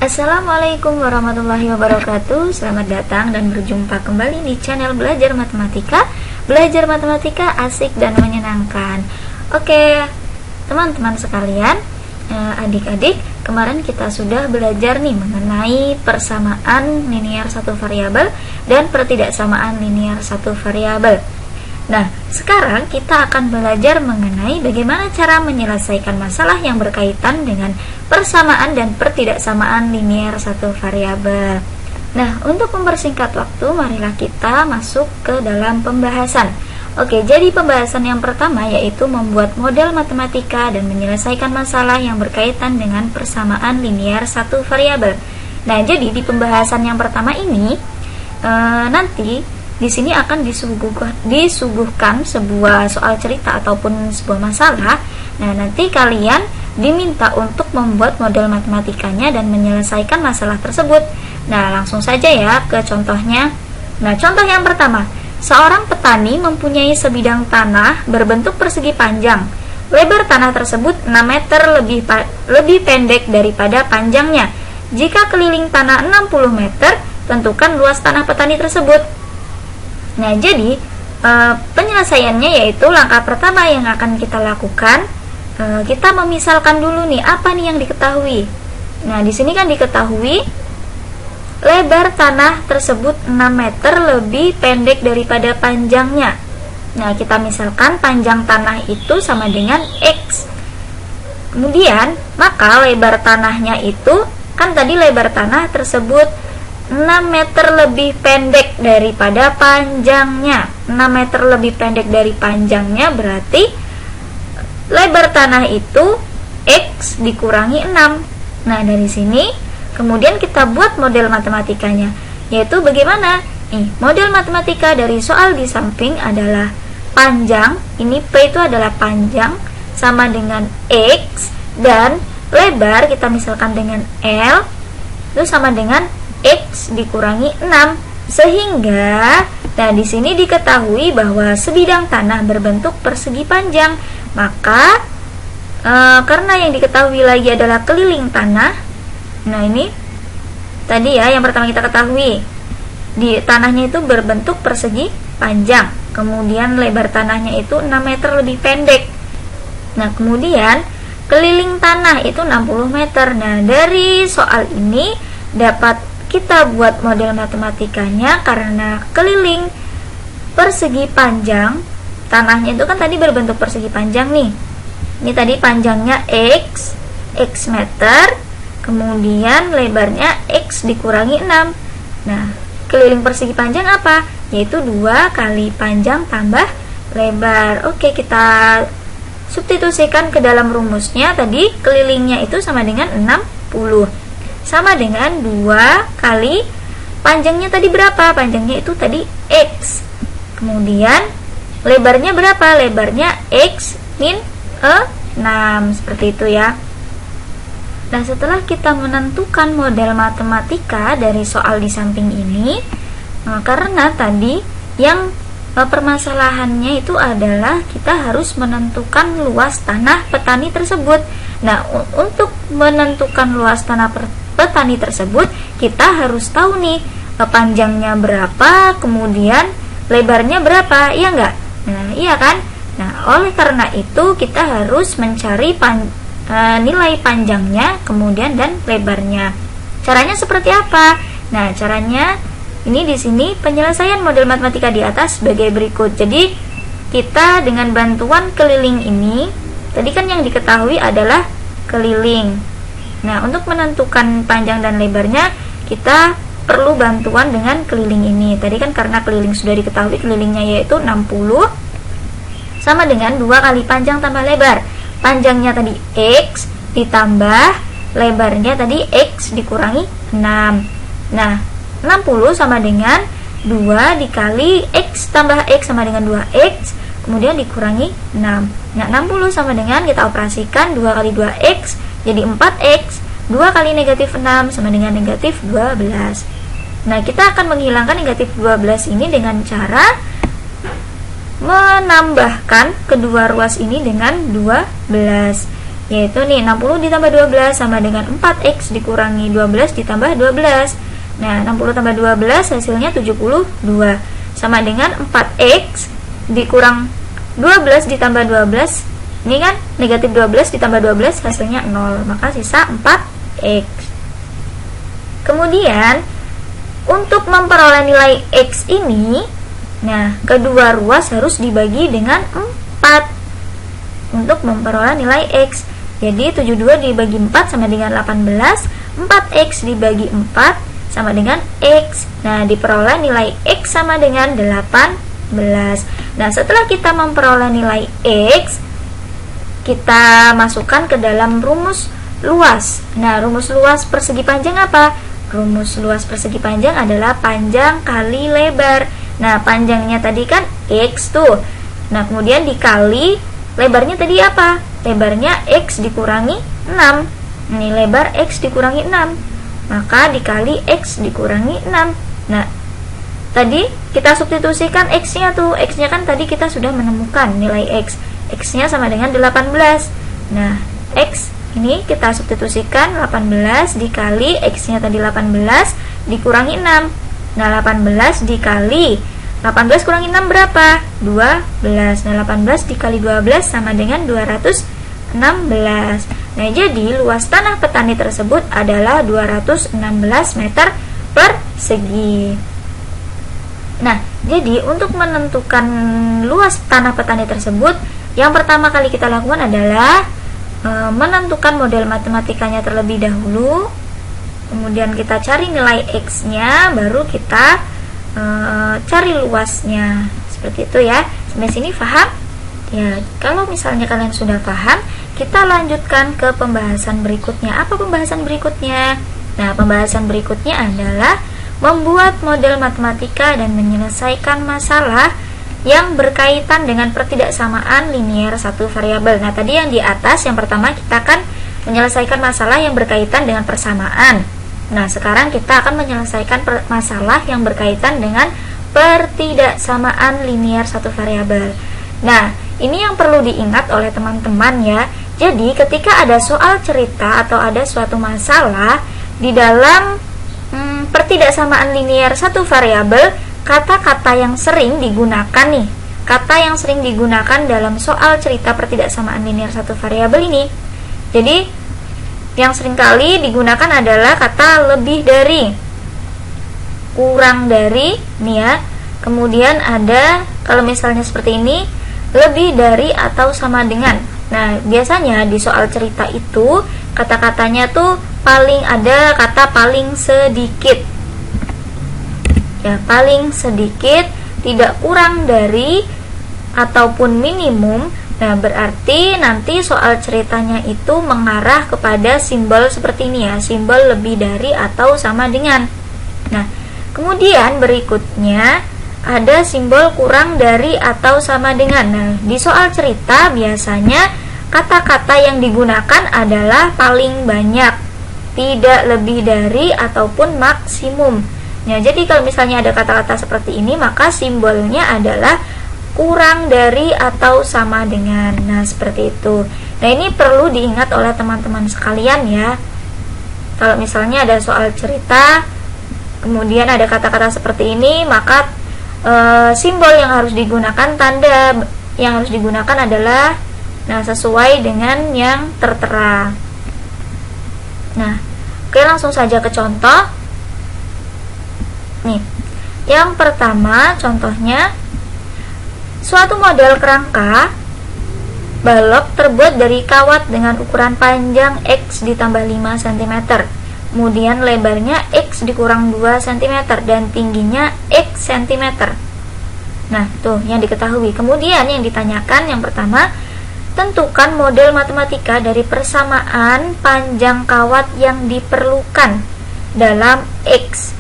Assalamualaikum warahmatullahi wabarakatuh. Selamat datang dan berjumpa kembali di channel Belajar Matematika. Belajar matematika asik dan menyenangkan. Oke, teman-teman sekalian, adik-adik, kemarin kita sudah belajar nih mengenai persamaan linear satu variabel dan pertidaksamaan linear satu variabel. Nah, sekarang kita akan belajar mengenai bagaimana cara menyelesaikan masalah yang berkaitan dengan persamaan dan pertidaksamaan linear satu variabel. Nah, untuk mempersingkat waktu, marilah kita masuk ke dalam pembahasan. Oke, jadi pembahasan yang pertama yaitu membuat model matematika dan menyelesaikan masalah yang berkaitan dengan persamaan linear satu variabel. Nah, jadi di pembahasan yang pertama ini nanti di sini akan disuguhkan sebuah soal cerita ataupun sebuah masalah. Nah, nanti kalian diminta untuk membuat model matematikanya dan menyelesaikan masalah tersebut. Nah, langsung saja ya ke contohnya. Nah, contoh yang pertama. Seorang petani mempunyai sebidang tanah berbentuk persegi panjang. Lebar tanah tersebut 6 meter lebih pendek daripada panjangnya. Jika keliling tanah 60 meter, tentukan luas tanah petani tersebut. Nah, jadi penyelesaiannya yaitu langkah pertama yang akan kita lakukan, kita memisalkan dulu nih apa nih yang diketahui. Nah, di sini kan diketahui lebar tanah tersebut 6 meter lebih pendek daripada panjangnya. Nah, kita misalkan panjang tanah itu sama dengan X. Kemudian, maka lebar tanahnya itu, kan tadi lebar tanah tersebut 6 meter lebih pendek daripada panjangnya. 6 meter lebih pendek dari panjangnya berarti lebar tanah itu X dikurangi 6. Nah, dari sini kemudian kita buat model matematikanya, yaitu bagaimana? Nih, model matematika dari soal di samping adalah panjang, ini P itu adalah panjang sama dengan X, dan lebar kita misalkan dengan L itu sama dengan X dikurangi 6. Sehingga nah di sini diketahui bahwa sebidang tanah berbentuk persegi panjang. Maka karena yang diketahui lagi adalah keliling tanah. Nah, ini tadi ya yang pertama kita ketahui. Di tanahnya itu berbentuk persegi panjang. Kemudian lebar tanahnya itu 6 meter lebih pendek. Nah, kemudian keliling tanah itu 60 meter. Nah, dari soal ini dapat kita buat model matematikanya karena keliling persegi panjang, tanahnya itu kan tadi berbentuk persegi panjang nih. Ini tadi panjangnya X meter, kemudian lebarnya X dikurangi 6. Nah, keliling persegi panjang apa? Yaitu 2 kali panjang tambah lebar. Oke, kita substitusikan ke dalam rumusnya. Tadi kelilingnya itu sama dengan 60. Sama dengan 2 kali panjangnya tadi berapa? Panjangnya itu tadi X. Kemudian lebarnya berapa? Lebarnya X min 6. Seperti itu ya. Nah, setelah kita menentukan model matematika dari soal di samping ini, karena tadi yang permasalahannya itu adalah kita harus menentukan luas tanah petani tersebut. Nah, untuk menentukan luas tanah petani tersebut, kita harus tahu nih panjangnya berapa, kemudian lebarnya berapa, iya enggak? Nah, iya kan? Nah, oleh karena itu kita harus mencari nilai panjangnya, kemudian dan lebarnya. Caranya seperti apa? Nah, caranya ini di sini penyelesaian model matematika di atas sebagai berikut. Jadi, kita dengan bantuan keliling ini, tadi kan yang diketahui adalah keliling. Nah, untuk menentukan panjang dan lebarnya, kita perlu bantuan dengan keliling ini. Tadi kan karena keliling sudah diketahui, kelilingnya yaitu 60 sama dengan 2 kali panjang tambah lebar. Panjangnya tadi X ditambah lebarnya tadi X dikurangi 6. Nah, 60 sama dengan 2 dikali X tambah X sama dengan 2X, kemudian dikurangi 6. Nah, 60 sama dengan, kita operasikan 2 kali 2X jadi 4X, 2 kali negatif 6 sama dengan negatif 12. Nah, kita akan menghilangkan negatif 12 ini dengan cara menambahkan kedua ruas ini dengan 12. yaitu nih 60 ditambah 12 sama dengan 4x dikurangi 12 ditambah 12. Nah, 60 tambah 12 hasilnya 72 sama dengan 4x dikurang 12 ditambah 12. Ini kan negatif 12 ditambah 12 hasilnya 0, maka sisa 4x. Kemudian untuk memperoleh nilai x ini, nah, kedua ruas harus dibagi dengan 4 untuk memperoleh nilai x. Jadi 72 dibagi 4 sama dengan 18, 4x dibagi 4 sama dengan x. Nah, diperoleh nilai x sama dengan 18. Nah, setelah kita memperoleh nilai x, kita masukkan ke dalam rumus luas. Nah, rumus luas persegi panjang apa? Rumus luas persegi panjang adalah panjang kali lebar. Nah, panjangnya tadi kan x tuh. Nah, kemudian dikali lebarnya tadi apa? Lebarnya x dikurangi 6. Ini lebar x dikurangi 6. Maka dikali x dikurangi 6. Nah, tadi kita substitusikan x-nya tuh. X-nya kan tadi kita sudah menemukan nilai x. X-nya sama dengan 18. Nah, x ini kita substitusikan 18 dikali x-nya tadi 18 dikurangi 6. Nah, 18 dikali 18 kurangi 6 berapa? 12. Nah, 18 dikali 12 sama dengan 216. Nah, jadi luas tanah petani tersebut adalah 216 meter persegi. Nah, jadi untuk menentukan luas tanah petani tersebut, yang pertama kali kita lakukan adalah menentukan model matematikanya terlebih dahulu. Kemudian kita cari nilai x-nya, baru kita cari luasnya. Seperti itu ya. Sampai sini paham? Ya, kalau misalnya kalian sudah paham, kita lanjutkan ke pembahasan berikutnya. Apa pembahasan berikutnya? Nah, pembahasan berikutnya adalah membuat model matematika dan menyelesaikan masalah yang berkaitan dengan pertidaksamaan linier satu variabel. Nah, tadi yang di atas, yang pertama kita akan menyelesaikan masalah yang berkaitan dengan persamaan. Nah, sekarang kita akan menyelesaikan masalah yang berkaitan dengan pertidaksamaan linier satu variabel. Nah, ini yang perlu diingat oleh teman-teman ya. Jadi, ketika ada soal cerita atau ada suatu masalah di dalam pertidaksamaan linier satu variabel, kata-kata yang sering digunakan nih, kata yang sering digunakan dalam soal cerita pertidaksamaan linier satu variabel ini. Jadi yang sering kali digunakan adalah kata lebih dari, kurang dari, nih ya. Kemudian ada kalau misalnya seperti ini, lebih dari atau sama dengan. Nah, biasanya di soal cerita itu kata-katanya tuh paling ada kata paling sedikit. Ya, paling sedikit, tidak kurang dari ataupun minimum. Nah, berarti nanti soal ceritanya itu mengarah kepada simbol seperti ini ya, simbol lebih dari atau sama dengan. Nah, kemudian berikutnya ada simbol kurang dari atau sama dengan. Nah, di soal cerita biasanya kata-kata yang digunakan adalah paling banyak, tidak lebih dari ataupun maksimum. Ya, jadi kalau misalnya ada kata-kata seperti ini, maka simbolnya adalah kurang dari atau sama dengan. Nah, seperti itu. Nah, ini perlu diingat oleh teman-teman sekalian ya. Kalau misalnya ada soal cerita, kemudian ada kata-kata seperti ini, maka simbol yang harus digunakan, tanda yang harus digunakan adalah sesuai dengan yang tertera. Nah, oke, langsung saja ke contoh. Nih, yang pertama contohnya, suatu model kerangka balok terbuat dari kawat dengan ukuran panjang X ditambah 5 cm, kemudian lebarnya X dikurang 2 cm dan tingginya X cm. Nah, tuh yang diketahui. Kemudian yang ditanyakan yang pertama, tentukan model matematika dari persamaan panjang kawat yang diperlukan dalam X.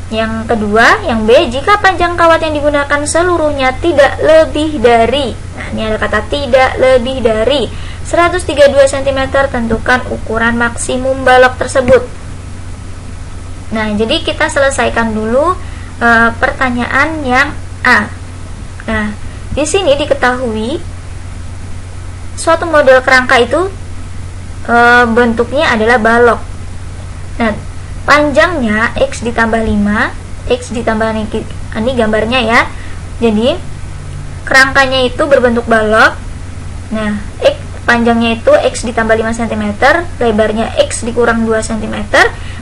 Yang kedua, yang B, jika panjang kawat yang digunakan seluruhnya tidak lebih dari, nah ini ada kata tidak lebih dari 132 cm, tentukan ukuran maksimum balok tersebut. Nah, jadi kita selesaikan dulu pertanyaan yang A. Nah, di sini diketahui suatu model kerangka itu bentuknya adalah balok. Nah, panjangnya X ditambah 5, X ditambah ini gambarnya ya. Jadi kerangkanya itu berbentuk balok. Nah, panjangnya itu X ditambah 5 cm, lebarnya X dikurang 2 cm,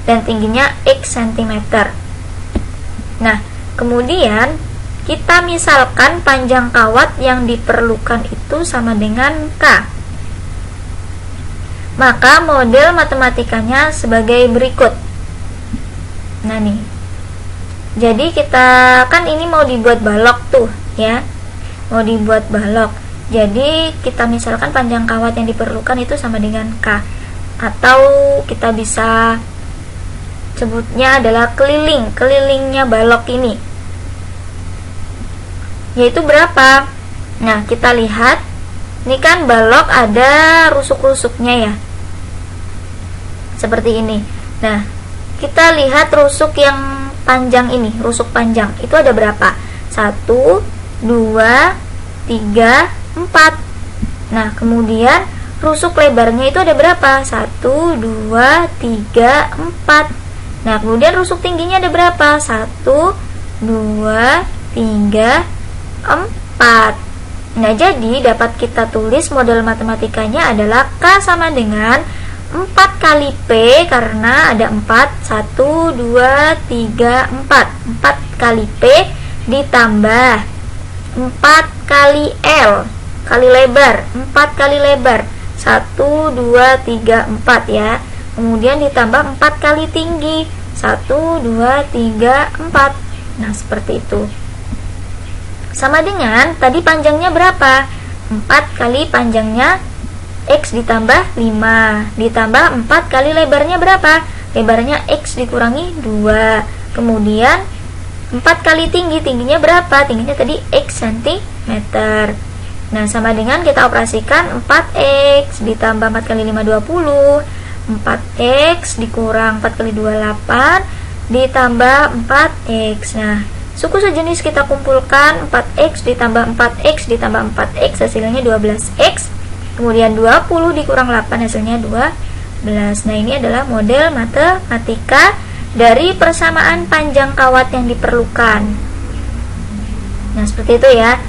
dan tingginya X cm. Nah, kemudian kita misalkan panjang kawat yang diperlukan itu sama dengan K. Maka model matematikanya sebagai berikut. Nah nih, jadi kita kan ini mau dibuat balok tuh ya, mau dibuat balok. Jadi kita misalkan panjang kawat yang diperlukan itu sama dengan K, atau kita bisa sebutnya adalah kelilingnya balok ini, yaitu berapa? Nah, kita lihat ini kan balok ada rusuk-rusuknya ya, seperti ini. Nah, kita lihat rusuk yang panjang ini, rusuk panjang itu ada berapa? 1, 2, 3, 4. Nah, kemudian rusuk lebarnya itu ada berapa? 1, 2, 3, 4. Nah, kemudian rusuk tingginya ada berapa? 1, 2, 3, 4. Nah, jadi dapat kita tulis model matematikanya adalah K sama dengan 4 kali P, karena ada 4, 1, 2, 3, 4. 4 kali P ditambah 4 kali L, kali lebar, 4 kali lebar, 1, 2, 3, 4 ya. Kemudian ditambah 4 kali tinggi, 1, 2, 3, 4. Nah, seperti itu. Sama dengan tadi panjangnya berapa? 4 kali panjangnya X ditambah 5 ditambah 4 kali lebarnya berapa? Lebarnya X dikurangi 2. Kemudian 4 kali tingginya berapa? Tingginya tadi X cm. Nah, sama dengan kita operasikan 4X ditambah 4 kali 5 20. 4X dikurang 4 kali 2 8 ditambah 4X. Nah, suku sejenis kita kumpulkan, 4X ditambah 4X ditambah 4X hasilnya 12X. Kemudian 20 dikurang 8 hasilnya 12. Nah, ini adalah model matematika dari persamaan panjang kawat yang diperlukan. Nah, seperti itu ya.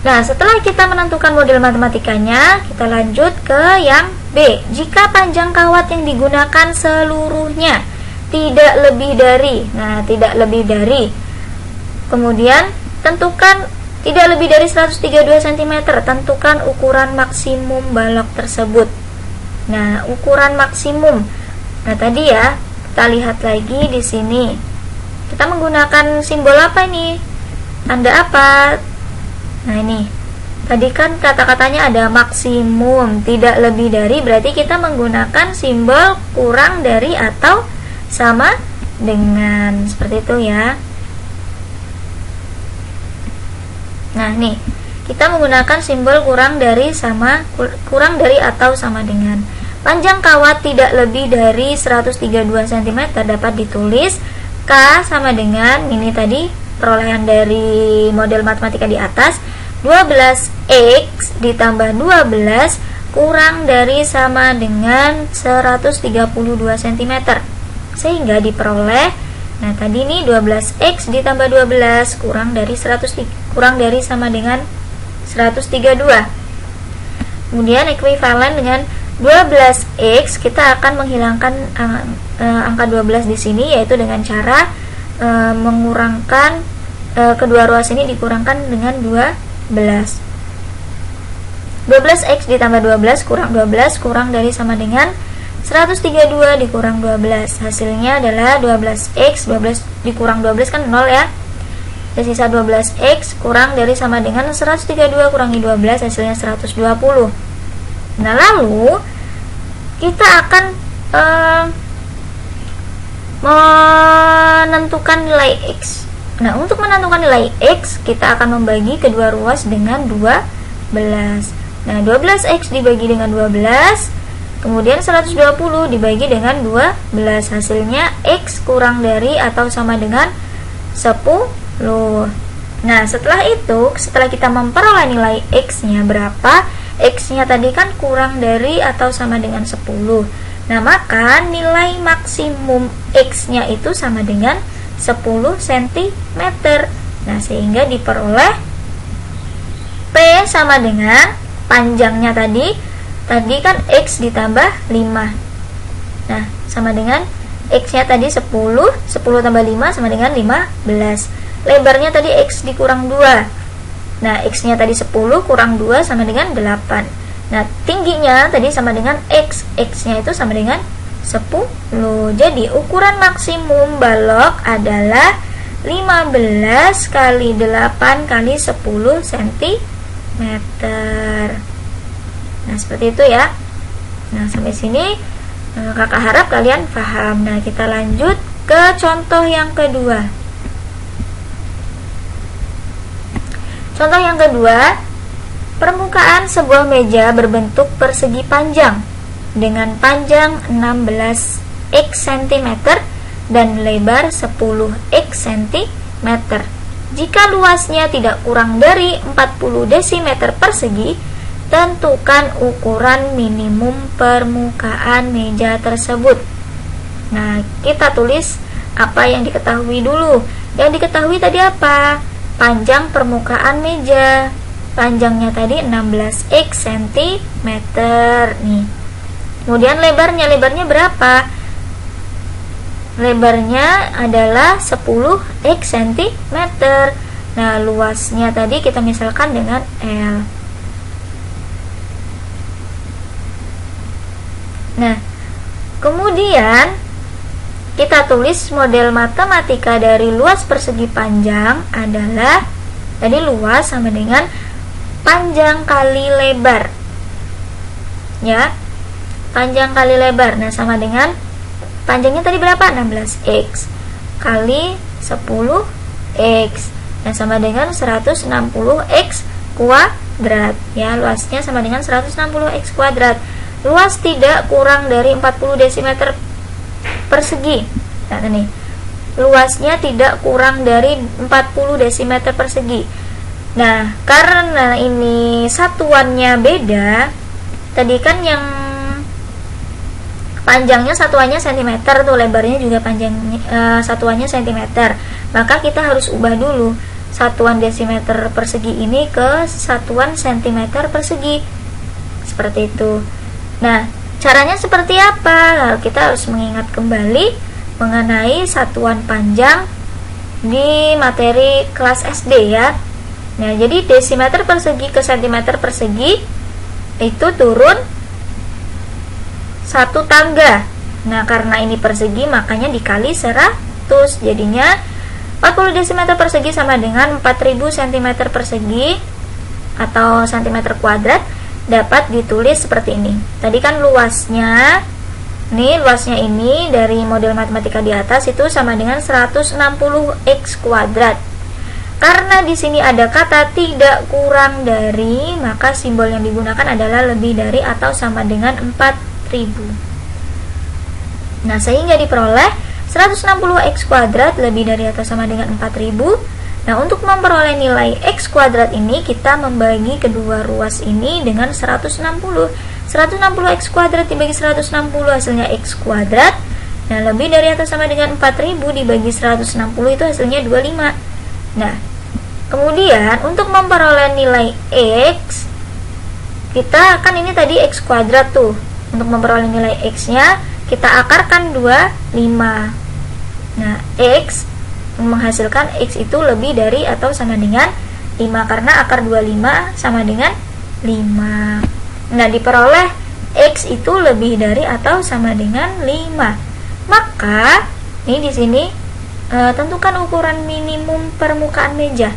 Nah, setelah kita menentukan model matematikanya, kita lanjut ke yang B. Jika panjang kawat yang digunakan seluruhnya tidak lebih dari, tidak lebih dari. Kemudian tentukan tidak lebih dari 132 cm, tentukan ukuran maksimum balok tersebut. Nah, ukuran maksimum. Nah, tadi ya, kita lihat lagi di sini. Kita menggunakan simbol apa ini? Tanda apa? Nah, ini. Tadi kan kata-katanya ada maksimum, tidak lebih dari, berarti kita menggunakan simbol kurang dari atau sama dengan, seperti itu ya. Nah, nih, kita menggunakan simbol kurang dari atau sama dengan. Panjang kawat tidak lebih dari 132 cm dapat ditulis K sama dengan, ini tadi perolehan dari model matematika di atas, 12X ditambah 12 kurang dari sama dengan 132 cm. Sehingga diperoleh, nah tadi ini 12X ditambah 12 kurang dari sama dengan 132. Kemudian ekuivalen dengan 12X, kita akan menghilangkan angka 12 di sini, yaitu dengan cara mengurangkan kedua ruas ini dikurangkan dengan 12. 12X ditambah 12 kurang dari sama dengan 132 dikurang 12, hasilnya adalah 12X, 12 dikurang 12 kan 0 ya. Sisa 12X kurang dari sama dengan 132 kurangi 12, hasilnya 120. Nah, lalu kita akan menentukan nilai X. Nah, untuk menentukan nilai X, kita akan membagi kedua ruas dengan 12. Nah, 12X dibagi dengan 12, kemudian 120 dibagi dengan 12, hasilnya X kurang dari atau sama dengan 10. Nah, setelah itu, setelah kita memperoleh nilai X nya berapa, X-nya tadi kan kurang dari atau sama dengan 10. Nah, maka nilai maksimum X-nya itu sama dengan 10 cm. Nah, sehingga diperoleh P sama dengan panjangnya tadi kan X ditambah 5. Nah, sama dengan X-nya tadi 10 tambah 5 sama dengan 15. Lebarnya tadi X dikurang 2. Nah, X-nya tadi 10 kurang 2 sama dengan 8. Nah, tingginya tadi sama dengan X. X-nya itu sama dengan 10. Jadi, ukuran maksimum balok adalah 15 kali 8 kali 10 cm. Nah, seperti itu ya. Nah, sampai sini kakak harap kalian paham. Nah, kita lanjut ke contoh yang kedua. Contoh yang kedua, permukaan sebuah meja berbentuk persegi panjang dengan panjang 16x cm dan lebar 10x cm. Jika luasnya tidak kurang dari 40 desimeter persegi, tentukan ukuran minimum permukaan meja tersebut. Nah, kita tulis apa yang diketahui dulu. Yang diketahui tadi apa? Panjang permukaan meja. Panjangnya tadi 16x cm nih. Kemudian lebarnya berapa? Lebarnya adalah 10x cm. Nah, luasnya tadi kita misalkan dengan L. Nah, kemudian kita tulis model matematika dari luas persegi panjang adalah tadi luas sama dengan panjang kali lebar. Ya. Panjang kali lebar. Nah, sama dengan panjangnya tadi berapa? 16x kali 10x. Nah, sama dengan 160x kuadrat. Ya, luasnya sama dengan 160x kuadrat. Luas tidak kurang dari 40 desimeter persegi. Nah, ini luasnya tidak kurang dari 40 desimeter persegi. Nah, karena ini satuannya beda, tadi kan yang panjangnya satuannya cm tuh, lebarnya juga panjangnya satuannya cm. Maka kita harus ubah dulu satuan desimeter persegi ini ke satuan cm persegi. Seperti itu. Nah, caranya seperti apa? Kita harus mengingat kembali mengenai satuan panjang di materi kelas SD ya. Nah, jadi desimeter persegi ke centimeter persegi itu turun satu tangga. Nah, karena ini persegi makanya dikali 100. Jadinya 40 desimeter persegi sama dengan 4000 cm persegi atau cm kuadrat. Dapat ditulis seperti ini. Tadi kan luasnya ini dari model matematika di atas itu sama dengan 160x kuadrat. Karena di sini ada kata tidak kurang dari, maka simbol yang digunakan adalah lebih dari atau sama dengan 4000. Nah, sehingga diperoleh 160x kuadrat lebih dari atau sama dengan 4000. Nah, untuk memperoleh nilai x kuadrat ini, kita membagi kedua ruas ini dengan 160. 160x kuadrat dibagi 160 hasilnya x kuadrat. Nah, lebih dari atau sama dengan 4000 dibagi 160 itu hasilnya 25. Nah, kemudian untuk memperoleh nilai x, kita kan ini tadi x kuadrat tuh. Untuk memperoleh nilai x-nya, kita akarkan 25. Nah, x menghasilkan x itu lebih dari atau sama dengan 5 karena akar 25 sama dengan 5. Nah, diperoleh x itu lebih dari atau sama dengan 5. Maka ini di sini tentukan ukuran minimum permukaan meja.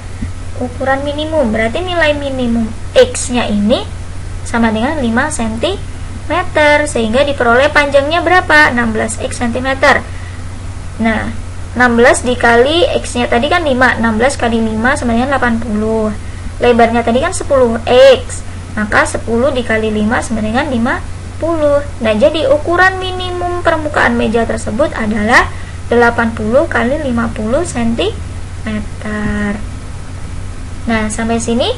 Ukuran minimum berarti nilai minimum x-nya ini sama dengan 5 cm, sehingga diperoleh panjangnya berapa? 16x cm. Nah, 16 dikali x-nya tadi kan 5. 16 kali 5 sama dengan 80. Lebarnya tadi kan 10x. Maka 10 dikali 5 sama dengan 50. Nah, jadi ukuran minimum permukaan meja tersebut adalah 80 kali 50 cm. Nah, sampai sini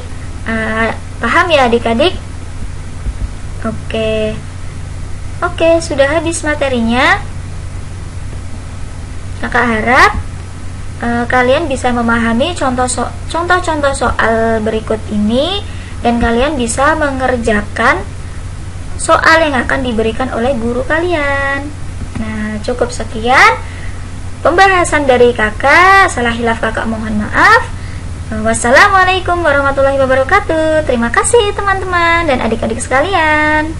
paham ya adik-adik? Oke. Oke, sudah habis materinya. Kakak harap kalian bisa memahami contoh-contoh soal berikut ini, dan kalian bisa mengerjakan soal yang akan diberikan oleh guru kalian. Nah, cukup sekian pembahasan dari kakak. Salah hilaf kakak mohon maaf. Wassalamualaikum warahmatullahi wabarakatuh. Terima kasih teman-teman dan adik-adik sekalian.